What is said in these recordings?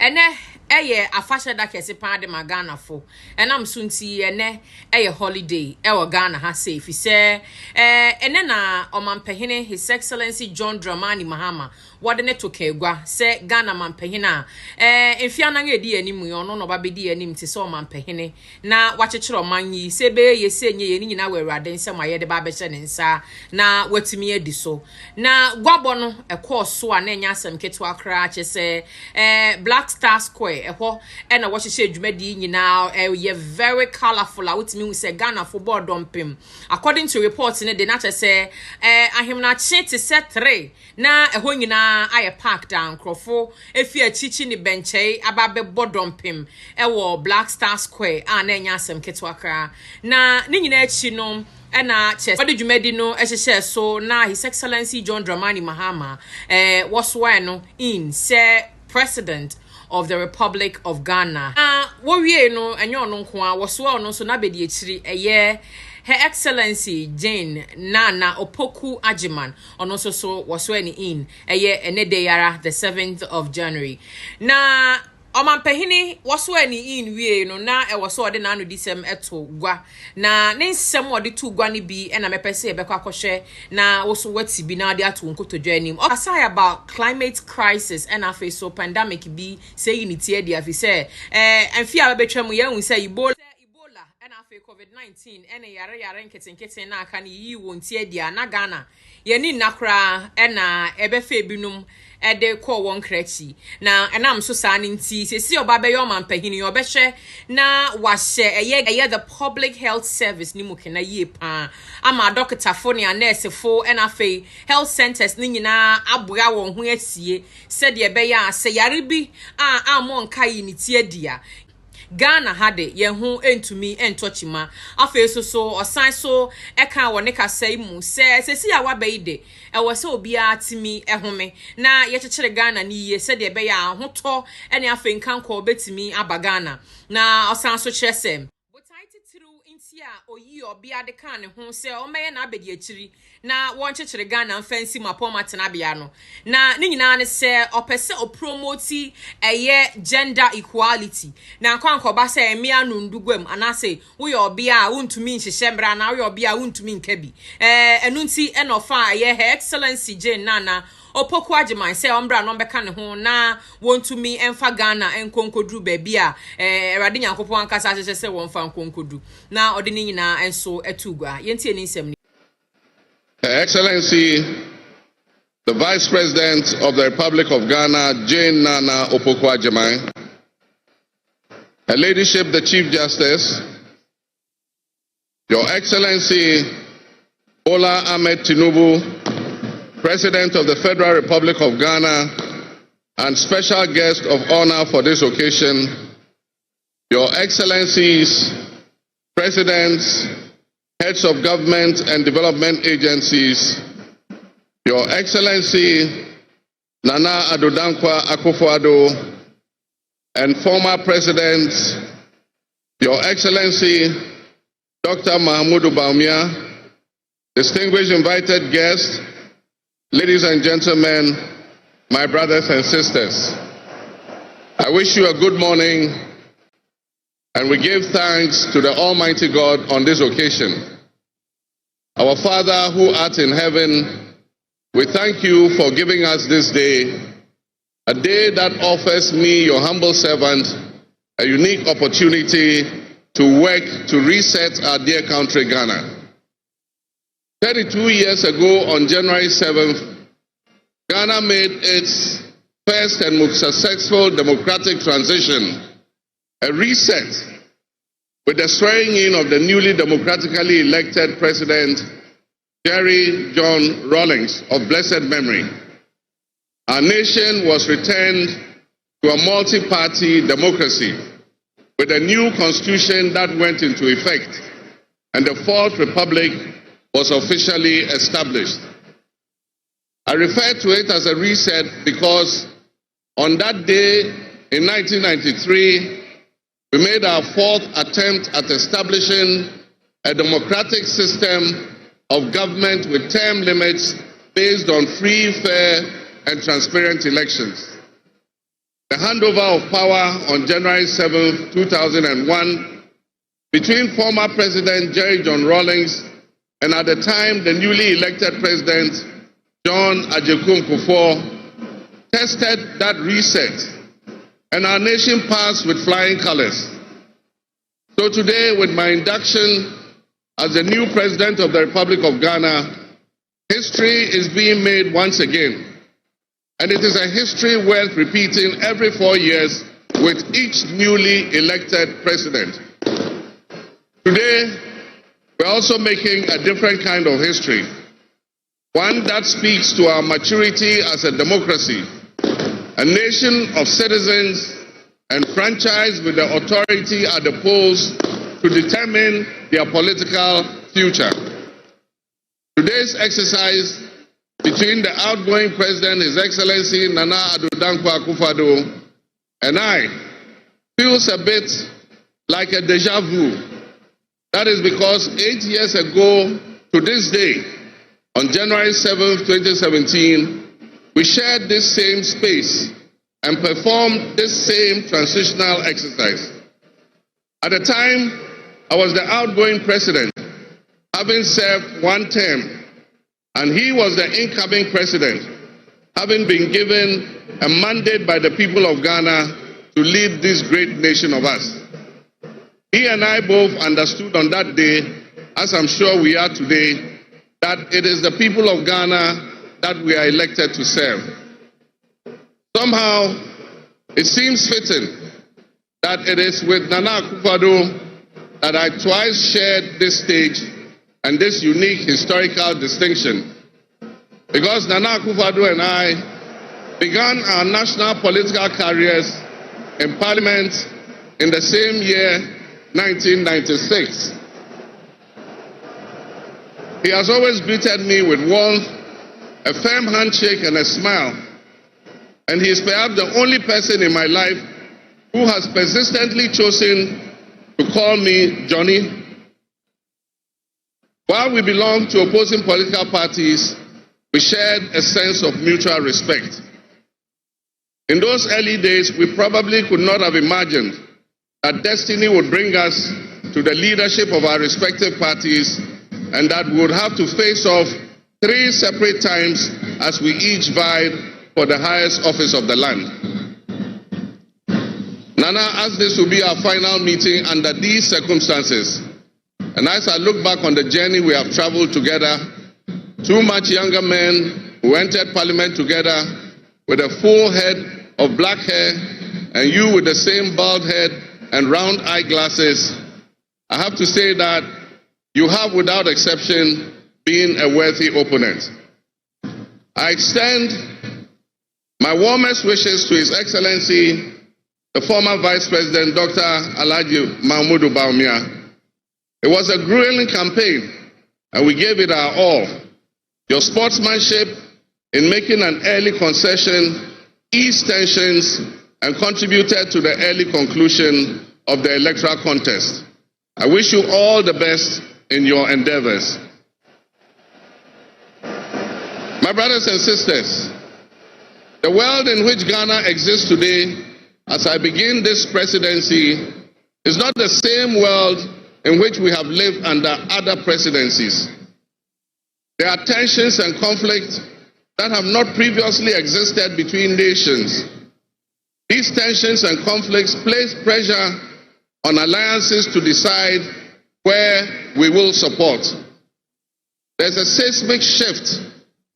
ene eye afasha da kese pa de magana fo enam so nti ene eye holiday e Ghana ha say fi se ene na omampehene His Excellency John Dramani Mahama wade ne to kegwa se Ghana mampehene enfia na ngedi anim yo no ba bedi anim ti se omampehene na wachechere omanyi se be ye se nye ye ni nyina wawrade nsem ayede ba be ne nsa na watimi adi so na gwabo no ekoso a na nya asem keto akra che se Black Star Square eho na wo hye adwumadi nyina ye very colorful a wotimi hu se Ghana football dompem according to reports ne de na che se ahemna che te se 3 na eho nyina aye park down crofo efi achichi ni benchei ababe bodompem ewo Black Star Square a na nya asem keto akra na ni nyina achi no ena chest body dwumadi no ehye so na His Excellency John Dramani Mahama was no in say president of the Republic of Ghana. Wo wie no enyo no nko a was no so na bedi echiri Her Excellency Jane Nana Opoku Ajiman ono so was in ene day yara the 7th of January. Na omampehini waso ani in wie no na e waso ode na anu disem eto gwa na ne nsem ode tu gwa ne bi na mepese e bekwa kohwe na woso wati bi na ade ato nkotodwa anim aside about climate crisis and afa so pandemic bi say unity e dia fi say amfia betwa mu ye hu say Ebola and afa COVID-19 ene yare nketenkete na aka ne yi wonti e dia na Ghana ye ni nakra na ebefa binum ede call one krechi na enam so sa nti sesi oba be yo mampahini obehwe na wahye eye the public health service ni muke na yie pa ama doctor fo ne nurse fo na fe health centers ni nyina aboa won ho asie se de be ya se yare bi a mo nka yi ni tie dia Ghana hade ye hu entumi entochima afa so osan so eka woni kasai mu se si awa beide e wo se obi atimi ehome na ye chechire Ghana ni ye se de be ya ahoto ene afa nkanko obetimi aba Ghana na osan so chese oyi obi ade kan ne ho se o meye na abedi akiri na won chechire Ghana fancy mapoma tenabia no na ni nyina ne se opese o promote gender equality na kwanko ba se emi anu ndugwam anase wo ye obi a wuntumi nhihye mbra na wo ye obi a wuntumi nkabi enu nti enofa Her Excellency Jane Nana Opoku Ajiman say ombra no beka ne ho na wontumi emfa Ghana enkonkodru baby a erade nyankopon ankasa ahye se wonfa enkonkodru na ode ni nyina enso etugwa yentie ni nsem ni Her Excellency the Vice President of the Republic of Ghana Jane Nana Opoku Ajiman, Her Ladyship the Chief Justice, Your Excellency Bola Ahmed Tinubu, President of the Federal Republic of Ghana and special guest of honor for this occasion, Your Excellencies, Presidents, Heads of Government and Development Agencies, Your Excellency Nana Addo Dankwa Akufo-Addo, and former Presidents, Your Excellency Dr. Mahamudu Bawumia, distinguished invited guests, ladies and gentlemen, my brothers and sisters, I wish you a good morning, and we give thanks to the Almighty God on this occasion. Our Father who art in heaven, we thank you for giving us this day, a day that offers me, your humble servant, a unique opportunity to work to reset our dear country, Ghana. 32 years ago, on January 7th, Ghana made its first and most successful democratic transition, a reset, with the swearing in of the newly democratically elected President, H.E John Rawlings of blessed memory. Our nation was returned to a multi-party democracy with a new constitution that went into effect, and the Fourth Republic was officially established. I refer to it as a reset because on that day in 1993, we made our fourth attempt at establishing a democratic system of government with term limits based on free, fair, and transparent elections. the handover of power on January 7, 2001, between former President H.E John Rawlings and at the time the newly elected President John Mahama tested that reset, and our nation passed with flying colors. So today, with my induction as the new President of the Republic of Ghana, history is being made once again. And it is a history worth repeating every 4 years with each newly elected president. Today, we're also making a different kind of history, one that speaks to our maturity as a democracy, a nation of citizens enfranchised with the authority at the polls to determine their political future. Today's exercise between the outgoing President, His Excellency Nana Addo Dankwa Akufo-Addo, and I feels a bit like a deja vu. That is because 8 years ago to this day, on January 7, 2017, we shared this same space and performed this same transitional exercise. At the time, I was the outgoing president, having served one term, and he was the incoming president, having been given a mandate by the people of Ghana to lead this great nation of us. He and I both understood on that day, as I'm sure we are today, that it is the people of Ghana that we are elected to serve. Somehow, it seems fitting that it is with Nana Akufo-Addo that I twice shared this stage and this unique historical distinction, because Nana Akufo-Addo and I began our national political careers in Parliament in the same year, 1996. He has always greeted me with warmth, a firm handshake and a smile, and he is perhaps the only person in my life who has persistently chosen to call me Johnny. While we belong to opposing political parties, we shared a sense of mutual respect. In those early days, we probably could not have imagined that destiny would bring us to the leadership of our respective parties and that we would have to face off 3 separate times as we each vied for the highest office of the land. Nana asked this to be our final meeting under these circumstances. And as I look back on the journey we have traveled together, 2 much younger men who entered Parliament together with a full head of black hair, and you with the same bald head and round eyeglasses, I have to say that you have, without exception, been a worthy opponent. I extend my warmest wishes to His Excellency, the former Vice President, Dr. Alhaji Mahmoud Bawumia. It was a grueling campaign, and we gave it our all. Your sportsmanship in making an early concession eased tensions and contributed to the early conclusion of the electoral contest. I wish you all the best in your endeavors. My brothers and sisters, the world in which Ghana exists today, as I begin this presidency, is not the same world in which we have lived under other presidencies. There are tensions and conflicts that have not previously existed between nations. These tensions and conflicts place pressure on alliances to decide where we will support. There's a seismic shift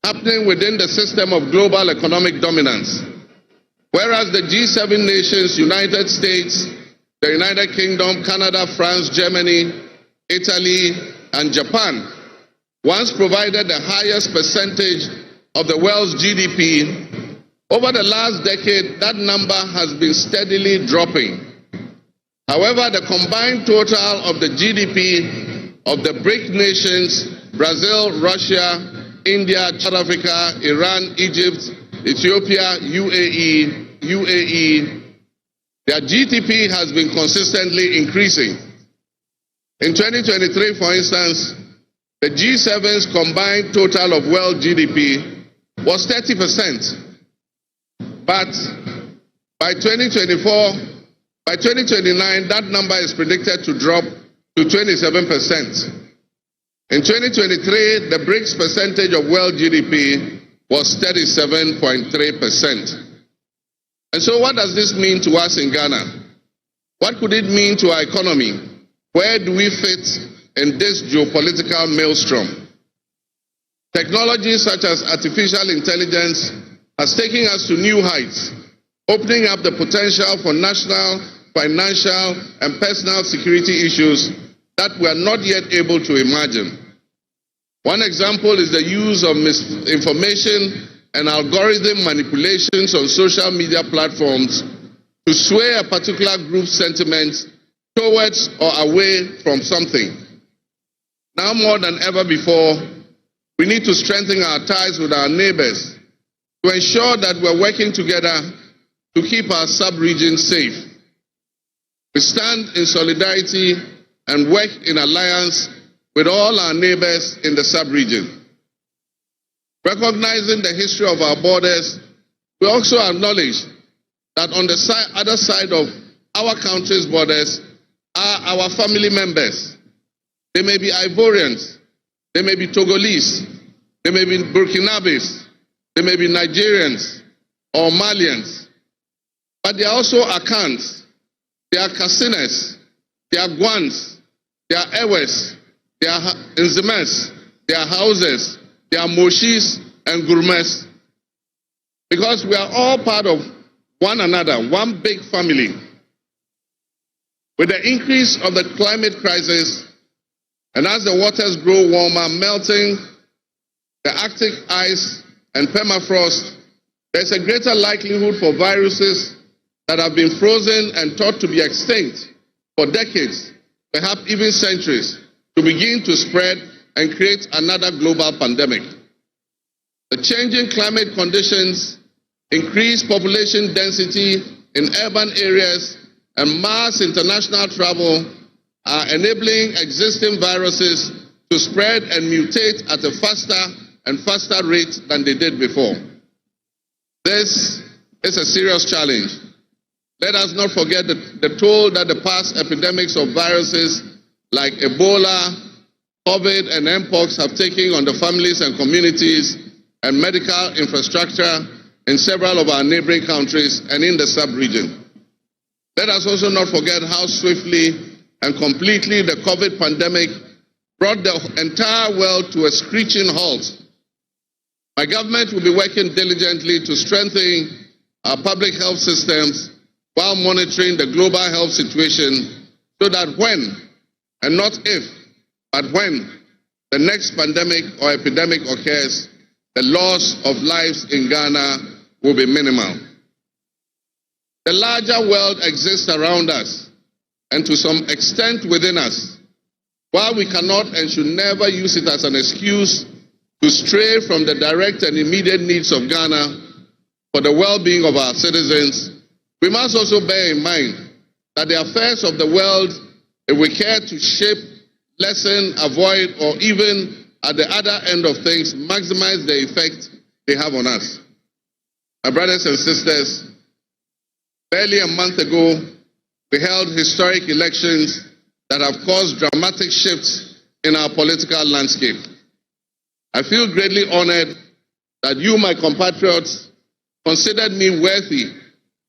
happening within the system of global economic dominance. Whereas the G7 nations, United States, the United Kingdom, Canada, France, Germany, Italy, and Japan once provided the highest percentage of the world's GDP, over the last decade, that number has been steadily dropping. However, the combined total of the GDP of the BRIC nations, Brazil, Russia, India, South Africa, Iran, Egypt, Ethiopia, UAE, their GDP has been consistently increasing. In 2023, for instance, the G7's combined total of world GDP was 30%. But By 2029, that number is predicted to drop to 27%. In 2023, the BRICS percentage of world GDP was 37.3%. And so what does this mean to us in Ghana? What could it mean to our economy? Where do we fit in this geopolitical maelstrom? Technology such as artificial intelligence has taken us to new heights, opening up the potential for national, financial, and personal security issues that we are not yet able to imagine. One example is the use of misinformation and algorithm manipulations on social media platforms to sway a particular group's sentiments towards or away from something. Now more than ever before, we need to strengthen our ties with our neighbors to ensure that we're working together to keep our sub-region safe. We stand in solidarity and work in alliance with all our neighbors in the sub-region. Recognizing the history of our borders, we also acknowledge that on the other side of our country's borders are our family members. They may be Ivorians, they may be Togolese, they may be Burkinabes, they may be Nigerians or Malians, but they are also Akans, they are Kasinas, they are Gwans, they are Ewes, they are Nzemes, they are Hauses, they are Moshis and Gurmes, because we are all part of one another, one big family. With the increase of the climate crisis, and as the waters grow warmer, melting the Arctic ice and permafrost, there's a greater likelihood for viruses that have been frozen and thought to be extinct for decades, perhaps even centuries, to begin to spread and create another global pandemic. The changing climate conditions, increased population density in urban areas, and mass international travel are enabling existing viruses to spread and mutate at a faster and faster rate than they did before. This is a serious challenge. Let us not forget the toll that the past epidemics of viruses like Ebola, COVID, and Mpox have taken on the families and communities and medical infrastructure in several of our neighboring countries and in the sub-region. Let us also not forget how swiftly and completely the COVID pandemic brought the entire world to a screeching halt. My government will be working diligently to strengthen our public health systems while monitoring the global health situation so that when, and not if, but when the next pandemic or epidemic occurs, the loss of lives in Ghana will be minimal. The larger world exists around us and to some extent within us. While we cannot and should never use it as an excuse to stray from the direct and immediate needs of Ghana for the well-being of our citizens, we must also bear in mind that the affairs of the world, if we care to shape, lessen, avoid, or even at the other end of things, maximize the effect they have on us. My brothers and sisters, barely a month ago, we held historic elections that have caused dramatic shifts in our political landscape. I feel greatly honored that you, my compatriots, considered me worthy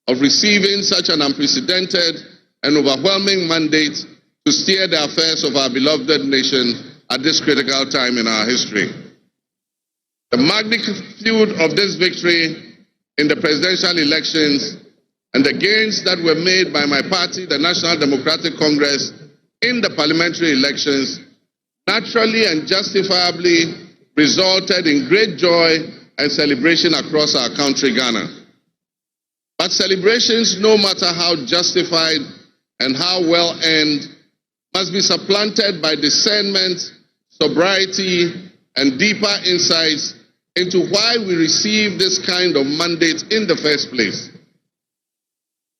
of receiving such an unprecedented and overwhelming mandate to steer the affairs of our beloved nation at this critical time in our history. The magnitude of this victory in the presidential elections and the gains that were made by my party, the National Democratic Congress, in the parliamentary elections naturally and justifiably resulted in great joy and celebration across our country, Ghana. But celebrations, no matter how justified and how well earned, must be supplanted by discernment, sobriety, and deeper insights into why we received this kind of mandate in the first place.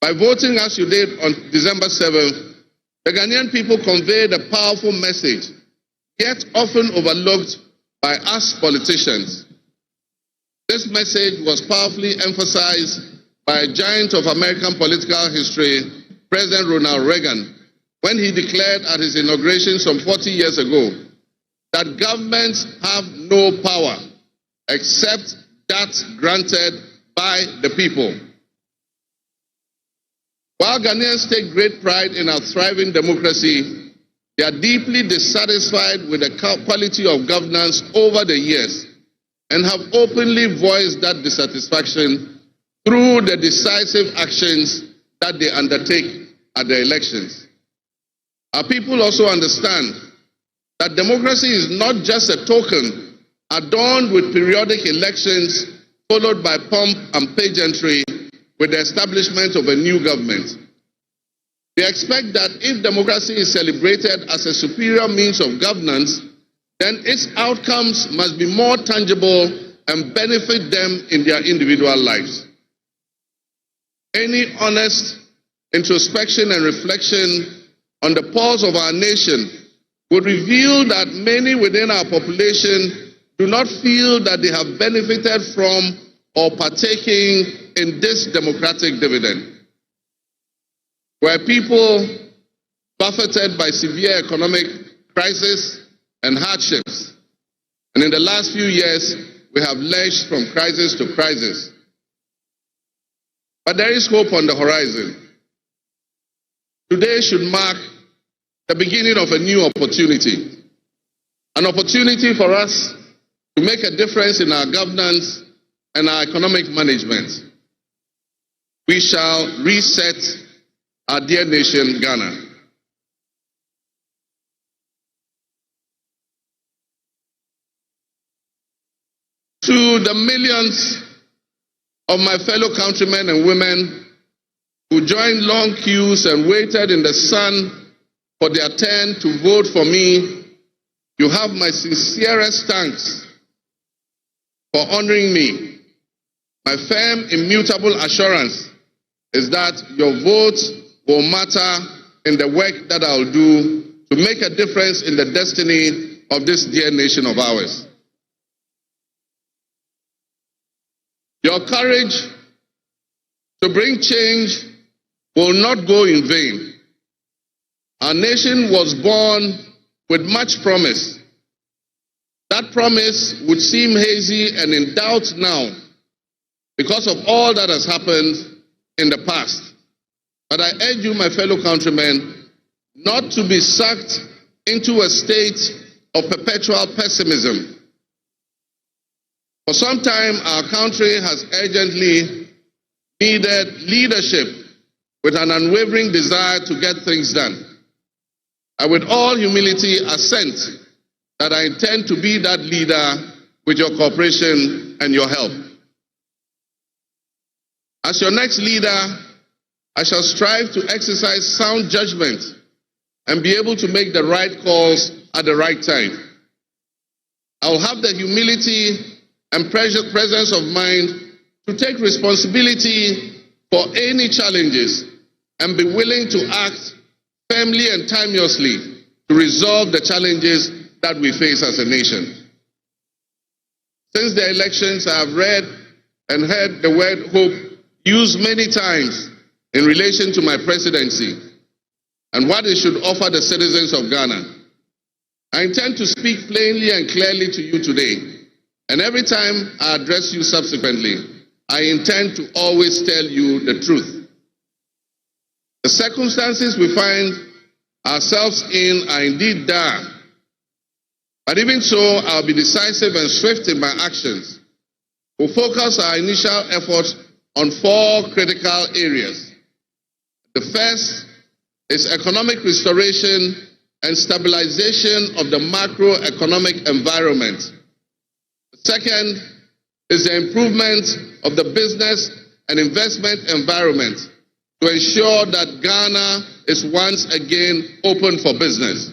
By voting as you did on December 7th, the Ghanaian people conveyed a powerful message, yet often overlooked by us politicians. This message was powerfully emphasized by a giant of American political history, President Ronald Reagan, when he declared at his inauguration some 40 years ago that governments have no power except that granted by the people. While Ghanaians take great pride in our thriving democracy, they are deeply dissatisfied with the quality of governance over the years and have openly voiced that dissatisfaction through the decisive actions that they undertake at the elections. Our people also understand that democracy is not just a token adorned with periodic elections followed by pomp and pageantry with the establishment of a new government. They expect that if democracy is celebrated as a superior means of governance, then its outcomes must be more tangible and benefit them in their individual lives. Any honest introspection and reflection on the pulse of our nation would reveal that many within our population do not feel that they have benefited from or partaking in this democratic dividend. Where people buffeted by severe economic crisis and hardships, and in the last few years we have lurched from crisis to crisis. But there is hope on the horizon. Today should mark the beginning of a new opportunity, an opportunity for us to make a difference in our governance and our economic management. We shall reset our dear nation, Ghana. To the millions of my fellow countrymen and women who joined long queues and waited in the sun for their turn to vote for me, you have my sincerest thanks for honoring me. My firm, immutable assurance is that your vote will matter in the work that I'll do to make a difference in the destiny of this dear nation of ours. Your courage to bring change will not go in vain. Our nation was born with much promise. That promise would seem hazy and in doubt now because of all that has happened in the past. But I urge you, my fellow countrymen, not to be sucked into a state of perpetual pessimism. For some time, our country has urgently needed leadership with an unwavering desire to get things done. I, with all humility, assent that I intend to be that leader with your cooperation and your help. As your next leader, I shall strive to exercise sound judgment and be able to make the right calls at the right time. I will have the humility and presence of mind to take responsibility for any challenges and be willing to act firmly and timelessly to resolve the challenges that we face as a nation. Since the elections, I have read and heard the word hope used many times in relation to my presidency and what it should offer the citizens of Ghana. I intend to speak plainly and clearly to you today, and every time I address you subsequently, I intend to always tell you the truth. The circumstances we find ourselves in are indeed dire, but even so, I'll be decisive and swift in my actions. We'll focus our initial efforts on 4 critical areas. The first is economic restoration and stabilization of the macroeconomic environment. The second is the improvement of the business and investment environment to ensure that Ghana is once again open for business.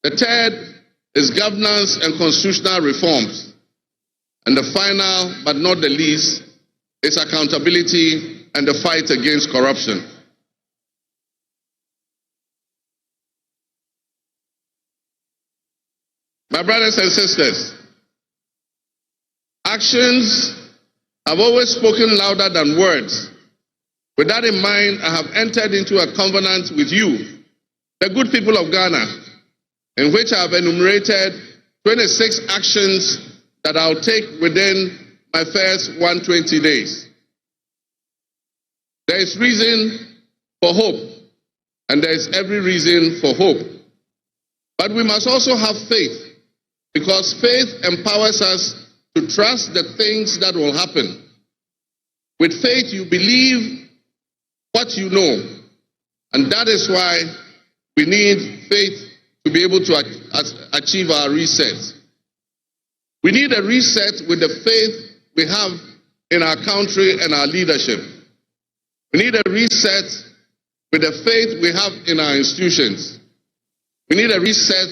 The third is governance and constitutional reforms. And the final, but not the least, is accountability and the fight against corruption. My brothers and sisters, actions I've always spoken louder than words. With that in mind, I have entered into a covenant with you, the good people of Ghana, in which I have enumerated 26 actions that I'll take within my first 120 days. There is reason for hope, and there is every reason for hope. But we must also have faith, because faith empowers us to trust the things that will happen. With faith, you believe what you know, and that is why we need faith to be able to achieve our reset. We need a reset with the faith we have in our country and our leadership. We need a reset with the faith we have in our institutions. We need a reset